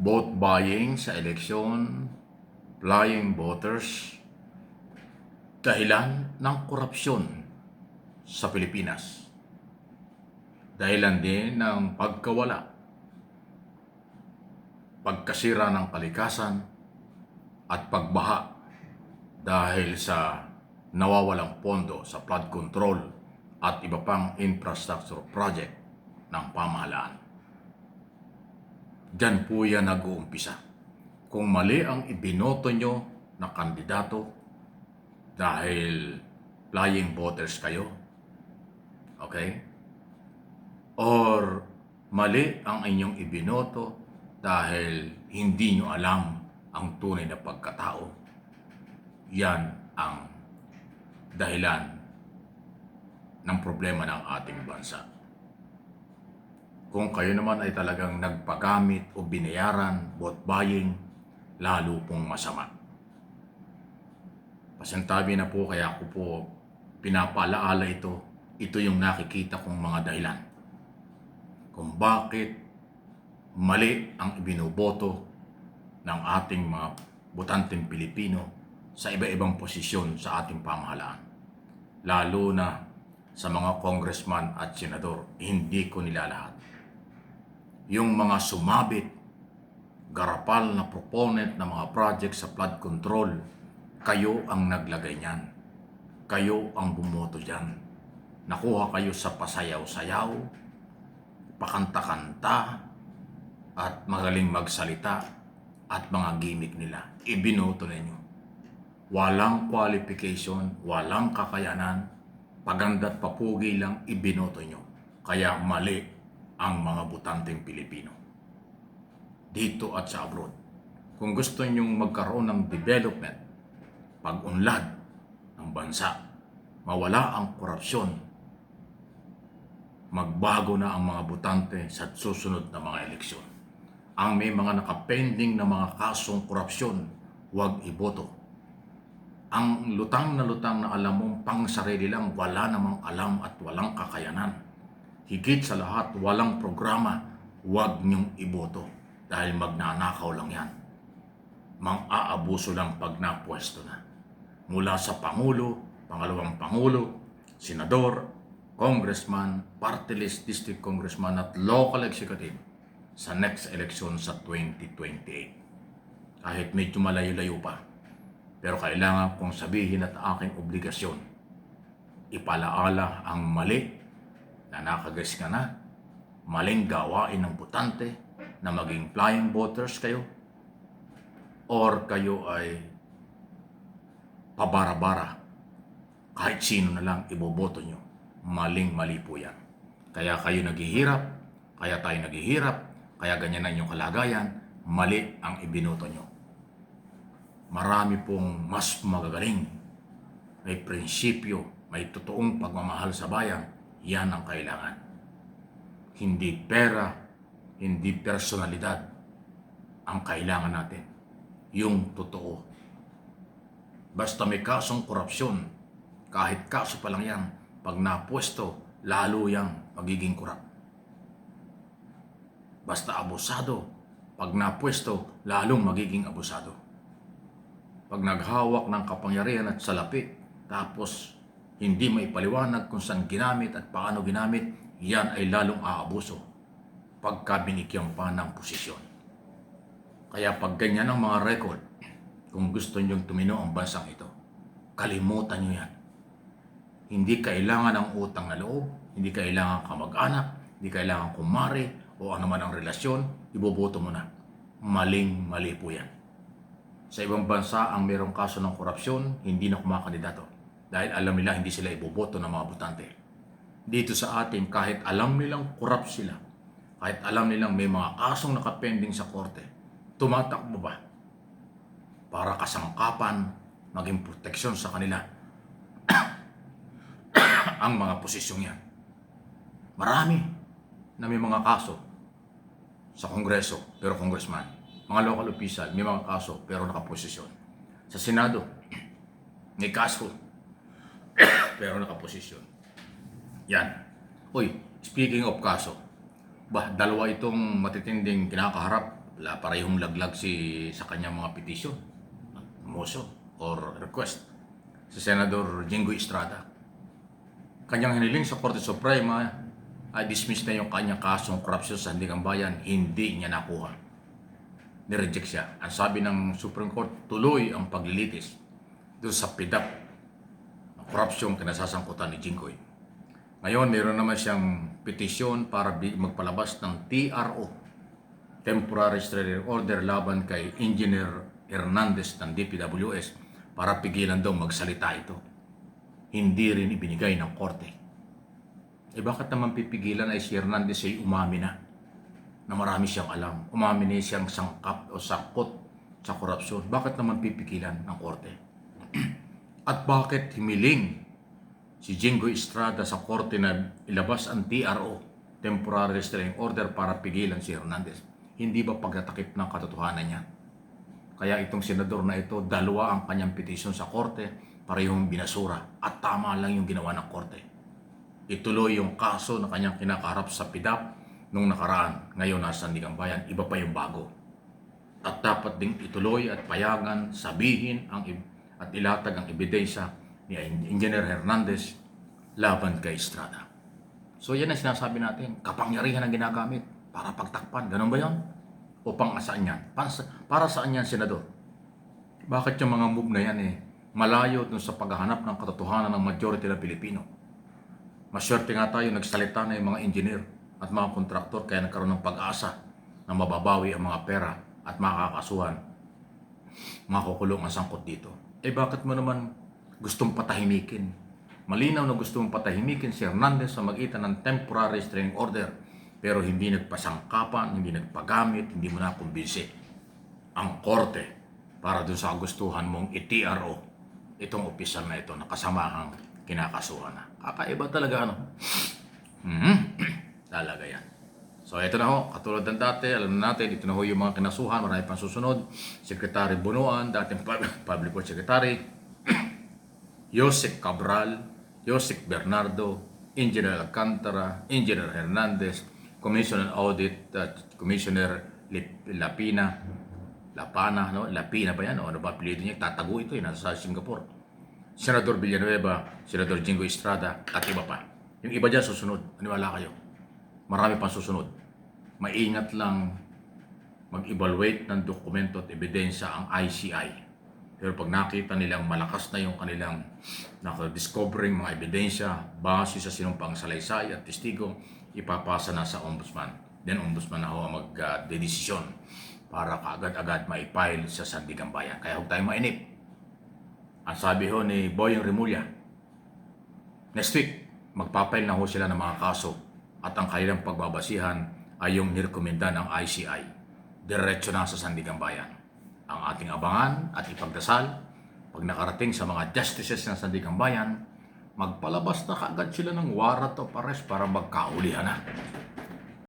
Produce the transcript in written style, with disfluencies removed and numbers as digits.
vote buying sa eleksyon, flying voters, dahilan ng korupsyon sa Pilipinas. Dahilan din ng pagkawala, pagkasira ng kalikasan at pagbaha dahil sa nawawalang pondo sa flood control at iba pang infrastructure project ng pamahalaan. Diyan po yan nag-uumpisa. Kung mali ang ibinoto nyo na kandidato dahil flying voters kayo, okay? Or mali ang inyong ibinoto dahil hindi nyo alam ang tunay na pagkatao, yan ang dahilan ng problema ng ating bansa. Kung kayo naman ay talagang nagpagamit o binayaran, vote buying, lalo pong masama. Pasintabi na po, kaya ako po pinapaalaala ito. Ito yung nakikita kong mga dahilan kung bakit mali ang ibinuboto ng ating mga botanteng Pilipino sa iba-ibang posisyon sa ating pamahalaan. Lalo na sa mga congressman at senador, hindi ko nilalahat. Yung mga sumabit, garapal na proponent ng mga project sa flood control, kayo ang naglagay niyan. Kayo ang bumoto dyan. Nakuha kayo sa pasayaw-sayaw, pakanta-kanta, at magaling magsalita, at mga gimmick nila. Ibinoto ninyo. Walang qualification, walang kakayanan, paganda at papugi lang ibinoto nyo. Kaya mali ang mga botanteng Pilipino dito at sa abroad. Kung gusto nyong magkaroon ng development, pag-unlad ng bansa, mawala ang korupsyon, magbago na ang mga botante sa susunod na mga eleksyon. Ang may mga nakapending na mga kasong korupsyon, huwag iboto. Ang lutang na alam mong pang sarili lang, wala namang alam at walang kakayanan. Higit sa lahat, walang programa, huwag niyong iboto dahil magnanakaw lang yan. Mang-aabuso lang pag napwesto na. Mula sa Pangulo, Pangalawang Pangulo, Senador, Congressman, Party List District Congressman at Local Executive sa next election sa 2028. Kahit medyo malayo-layo pa, pero kailangan kong sabihin at aking obligasyon, ipalaala ang mali na nakagas ka na, maling gawain ng botante na maging flying voters kayo, or kayo ay pabara-bara, kahit sino na lang iboboto nyo, maling-mali po yan. Kaya kayo naghihirap, kaya tayo naghihirap, kaya ganyan na inyong kalagayan, mali ang ibinoto nyo. Marami pong mas magagaling, may prinsipyo, may totoong pagmamahal sa bayan. Yan ang kailangan. Hindi pera, hindi personalidad ang kailangan natin. Yung totoo. Basta may kasong korupsyon, kahit kaso pa lang yan, pag napwesto, lalo yang magiging korap. Basta abusado, pag napwesto, lalong magiging abusado. Pag naghawak ng kapangyarihan at salapi, tapos hindi maipaliwanag kung saan ginamit at paano ginamit, yan ay lalong aabuso pagka binigyan pa ng posisyon. Kaya pag ganyan ang mga record, kung gusto nyong tumino ang bansang ito, kalimutan nyo yan. Hindi kailangan ng utang na loob, hindi kailangan kamag-anak, hindi kailangan kumari o ano man ang relasyon, iboboto mo na. Maling-mali po yan. Sa ibang bansa, ang mayroong kaso ng korupsyon, hindi na kumakandidato. Dahil alam nila hindi sila iboboto ng mga botante. Dito sa atin, kahit alam nilang corrupt sila, kahit alam nilang may mga kasong nakapending sa korte, tumatakbo ba? Para kasangkapan, maging proteksyon sa kanila ang mga posisyong yan. Marami na may mga kaso sa Kongreso, pero congressman. Mga local official, may mga kaso, pero nakaposisyon. Sa Senado, may kaso, pero nakaposisyon. Yan. Uy, speaking of kaso, dalawa itong matitinding kinakaharap parehong laglag sa kanyang mga petition, motion, or request. Si Senador Jinggoy Estrada. Kanyang hiniling sa Korte Suprema ay dismiss na yung kanyang kasong korupsyon sa Sandigan Bayan, hindi niya nakuha. Nireject siya. Ang sabi ng Supreme Court, tuloy ang paglilitis doon sa PIDAP ng korupsyon kinasasangkutan ni Jinggoy. Ngayon, meron naman siyang petisyon para magpalabas ng TRO, Temporary Restraining Order, laban kay Engineer Hernandez ng DPWS para pigilan daw magsalita ito. Hindi rin ibinigay ng korte. Bakit naman pipigilan? Ay si Hernandez ay umami na marami siyang alam. Umami na siyang sangkap o sangkot sa korupsyon. Bakit naman pipigilan ng korte? At bakit himiling si Jinggoy Estrada sa korte na ilabas ang TRO, Temporary Restraining Order, para pigilan si Hernandez? Hindi ba pagtatakip ng katotohanan niya? Kaya itong senador na ito, dalawa ang kanyang petisyon sa korte, parehong binasura, at tama lang yung ginawa ng korte. Ituloy yung kaso na kanyang kinakaharap sa PIDAP nung nakaraan. Ngayon nasa Sandigan Bayan, iba pa yung bago. At dapat ding ituloy at payagan, sabihin at ilatag ang ebidensya ni Engineer Hernandez laban kay Estrada. So yan ang sinasabi natin, kapangyarihan ang ginagamit para pagtakpan. Ganun ba yan? O pang-asaan yan? Para saan yan, Senador? Bakit yung mga move na yan malayo dun sa paghahanap ng katotohanan ng majority ng Pilipino? Maswerte nga tayo, nagsalita na yung mga engineer at mga kontraktor, kaya nagkaroon ng pag-asa na mababawi ang mga pera at makakasuhan, makukulong ang sangkot dito. Bakit mo naman gustong patahimikin? Malinaw na gusto mong patahimikin si Hernandez sa magitan ng Temporary Restraining Order, pero hindi nagpasangkapan, hindi nagpagamit, hindi mo na kumbinsi ang korte para dun sa gustuhan mong i-TRO itong opisyal na ito na kasamahang kinakasuhan na. Kakaiba talaga, Talaga yan. So ito na ho, katulad ng dati, alam na natin, ito na ho yung mga kinasuhan, marami pang susunod. Secretary Bunuan, dating Public Works Secretary, Yosek Cabral, Yosek Bernardo, Engineer Alcantara, Engineer Hernandez, Commissioner Audit, Commissioner Lapina, Lapina ba yan? Ano ba apelido niya? Tatago ito, nasa Singapore. Senador Villanueva, Senador Jinggoy Estrada, at iba pa. Yung iba dyan susunod, maniwala kayo. Marami pang susunod. Maingat lang mag-evaluate ng dokumento at ebidensya ang ICI. Pero pag nakita nilang malakas na yung kanilang discovering mga ebidensya base sa sinumpang salaysay at testigo, ipapasa na sa ombudsman. Then ombudsman na ho ang mag-dedesisyon para kaagad-agad maipile sa Sandigan Bayan. Kaya huwag tayong mainip. Ang sabi ho ni Boyong Remulla, next week, magpapile na ho sila ng mga kaso at ang kanilang pagbabasihan ay yung nirekomenda ng ICI. Diretso na sa Sandigan Bayan. Ang ating abangan at ipagdasal, pag nakarating sa mga justices ng Sandigan Bayan, magpalabas na kaagad sila ng warrant of arrest para magkaulihan na.